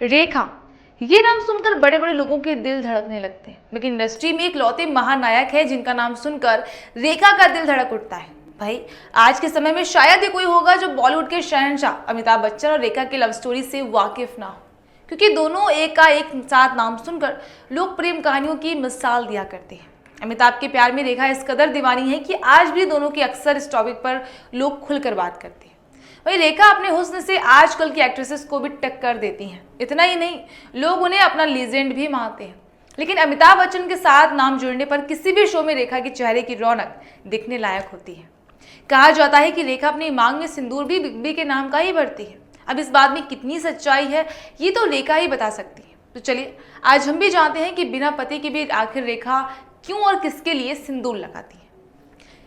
रेखा, ये नाम सुनकर बड़े बड़े लोगों के दिल धड़कने लगते हैं, लेकिन इंडस्ट्री में एक लौते महानायक है जिनका नाम सुनकर रेखा का दिल धड़क उठता है। भाई, आज के समय में शायद ही कोई होगा जो बॉलीवुड के शहंशाह अमिताभ बच्चन और रेखा की लव स्टोरी से वाकिफ ना हो, क्योंकि दोनों एक का एक साथ नाम सुनकर लोग प्रेम कहानियों की मिसाल दिया करते हैं। अमिताभ के प्यार में रेखा इस कदर दीवानी है कि आज भी दोनों की अक्सर इस टॉपिक पर लोग खुलकर बात करते हैं। वही रेखा अपने हुस्न से आजकल की एक्ट्रेसेस को भी टक्कर देती हैं। इतना ही नहीं, लोग उन्हें अपना लीजेंड भी मानते हैं। लेकिन अमिताभ बच्चन के साथ नाम जुड़ने पर किसी भी शो में रेखा के चेहरे की रौनक दिखने लायक होती है। कहा जाता है कि रेखा अपनी मांग में सिंदूर भी बिग बी के नाम का ही भरती है। अब इस बात में कितनी सच्चाई है, ये तो रेखा ही बता सकती है। तो चलिए, आज हम भी जानते हैं कि बिना पति के भी आखिर रेखा क्यों और किसके लिए सिंदूर लगाती है।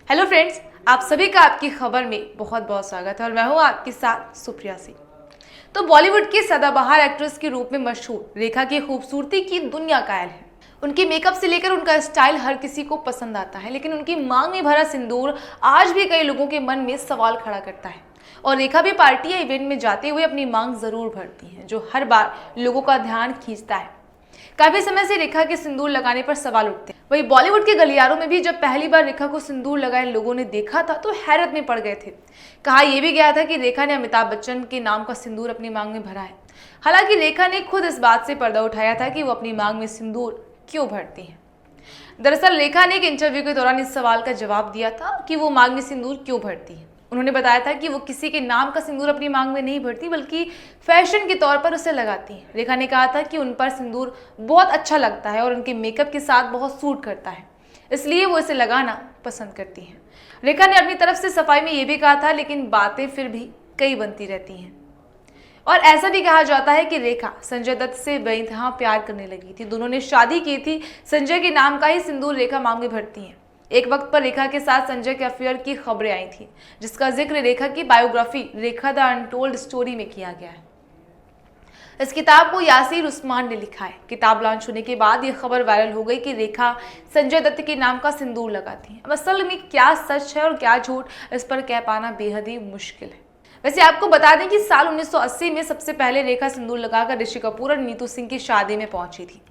हेलो फ्रेंड्स, आप सभी का आपकी खबर में बहुत बहुत स्वागत है और मैं हूँ आपके साथ सुप्रिया सिंह। तो बॉलीवुड की सदाबहार एक्ट्रेस के रूप में मशहूर रेखा की खूबसूरती की दुनिया कायल है। उनके मेकअप से लेकर उनका स्टाइल हर किसी को पसंद आता है, लेकिन उनकी मांग में भरा सिंदूर आज भी कई लोगों के मन में सवाल खड़ा करता है। और रेखा भी पार्टी या इवेंट में जाते हुए अपनी मांग जरूर भरती हैं, जो हर बार लोगों का ध्यान खींचता है। काफी समय से रेखा के सिंदूर लगाने पर सवाल उठते हैं। वही बॉलीवुड के गलियारों में भी जब पहली बार रेखा को सिंदूर लगाए लोगों ने देखा था तो हैरत में पड़ गए थे। कहा यह भी गया था कि रेखा ने अमिताभ बच्चन के नाम का सिंदूर अपनी मांग में भरा है। हालांकि रेखा ने खुद इस बात से पर्दा उठाया था कि वो अपनी मांग में सिंदूर क्यों भरती हैं। दरअसल रेखा ने एक इंटरव्यू के दौरान इस सवाल का जवाब दिया था कि वो मांग में सिंदूर क्यों भरती है। उन्होंने बताया था कि वो किसी के नाम का सिंदूर अपनी मांग में नहीं भरती, बल्कि फैशन के तौर पर उसे लगाती हैं। रेखा ने कहा था कि उन पर सिंदूर बहुत अच्छा लगता है और उनके मेकअप के साथ बहुत सूट करता है, इसलिए वो इसे लगाना पसंद करती हैं। रेखा ने अपनी तरफ से सफाई में ये भी कहा था, लेकिन बातें फिर भी कई बनती रहती हैं। और ऐसा भी कहा जाता है कि रेखा संजय दत्त से बेइंतहा प्यार करने लगी थी। दोनों ने शादी की थी। संजय के नाम का ही सिंदूर रेखा मांग में भरती हैं। एक वक्त पर रेखा के साथ संजय के अफेयर की खबरें आई थी, जिसका जिक्र रेखा की biography Rekha the untold story में किया गया है। इस किताब को यासीर उस्मान ने लिखा है। किताब लॉन्च होने के बाद यह खबर वायरल हो गई कि रेखा संजय दत्त के नाम का सिंदूर लगाती हैं। अब असल में क्या सच है और क्या झूठ, इस पर कह पाना बेहद ही मुश्किल है। वैसे आपको बता दें कि साल 1980 में सबसे पहले रेखा सिंदूर लगाकर ऋषि कपूर और नीतू सिंह की शादी में पहुंची थी।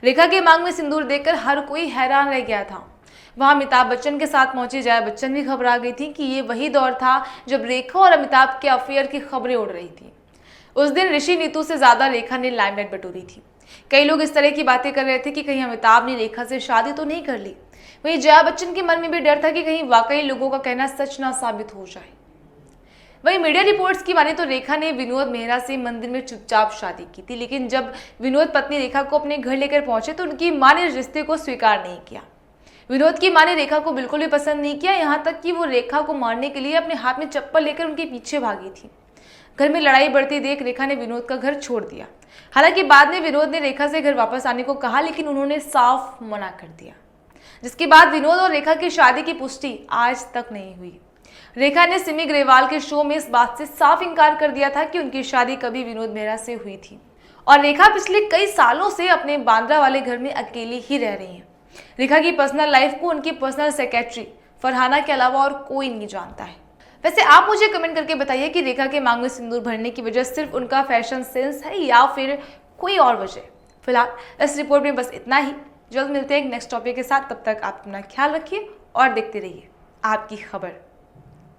रेखा के मांग में सिंदूर देखकर हर कोई हैरान रह गया था। वहां अमिताभ बच्चन के साथ पहुंची जया बच्चन भी घबरा गई थी कि ये वही दौर था जब रेखा और अमिताभ के अफेयर की खबरें उड़ रही थी। उस दिन ऋषि नीतू से ज्यादा रेखा ने लाइमलाइट बटोरी थी। कई लोग इस तरह की बातें कर रहे थे कि कहीं अमिताभ ने रेखा से शादी तो नहीं कर ली। वहीं जया बच्चन के मन में भी डर था कि कहीं वाकई लोगों का कहना सच ना साबित हो जाए। वहीं मीडिया रिपोर्ट्स की माने तो रेखा ने विनोद मेहरा से मंदिर में चुपचाप शादी की थी, लेकिन जब विनोद पत्नी रेखा को अपने घर लेकर पहुंचे तो उनकी मां ने रिश्ते को स्वीकार नहीं किया। विनोद की मां ने रेखा को बिल्कुल भी पसंद नहीं किया, यहाँ तक कि वो रेखा को मारने के लिए अपने हाथ में चप्पल लेकर उनके पीछे भागी थी। घर में लड़ाई बढ़ती देख रेखा ने विनोद का घर छोड़ दिया। हालांकि बाद में विनोद ने रेखा से घर वापस आने को कहा, लेकिन उन्होंने साफ मना कर दिया, जिसके बाद विनोद और रेखा की शादी की पुष्टि आज तक नहीं हुई। रेखा ने सिमी ग्रेवाल के शो में इस बात से साफ इनकार कर दिया था कि उनकी शादी कभी विनोद मेहरा से हुई थी। और रेखा पिछले कई सालों से अपने बांद्रा वाले घर में अकेली ही रह रही हैं। रेखा की पर्सनल लाइफ को उनकी पर्सनल सेक्रेटरी फरहाना के अलावा और कोई नहीं जानता है। वैसे आप मुझे कमेंट करके बताइए कि रेखा के मांग में सिंदूर भरने की वजह सिर्फ उनका फैशन सेंस है या फिर कोई और वजह। फिलहाल इस रिपोर्ट में बस इतना ही। जल्द मिलते हैं एक नेक्स्ट टॉपिक के साथ। तब तक आप अपना ख्याल रखिए और देखते रहिए आपकी खबर।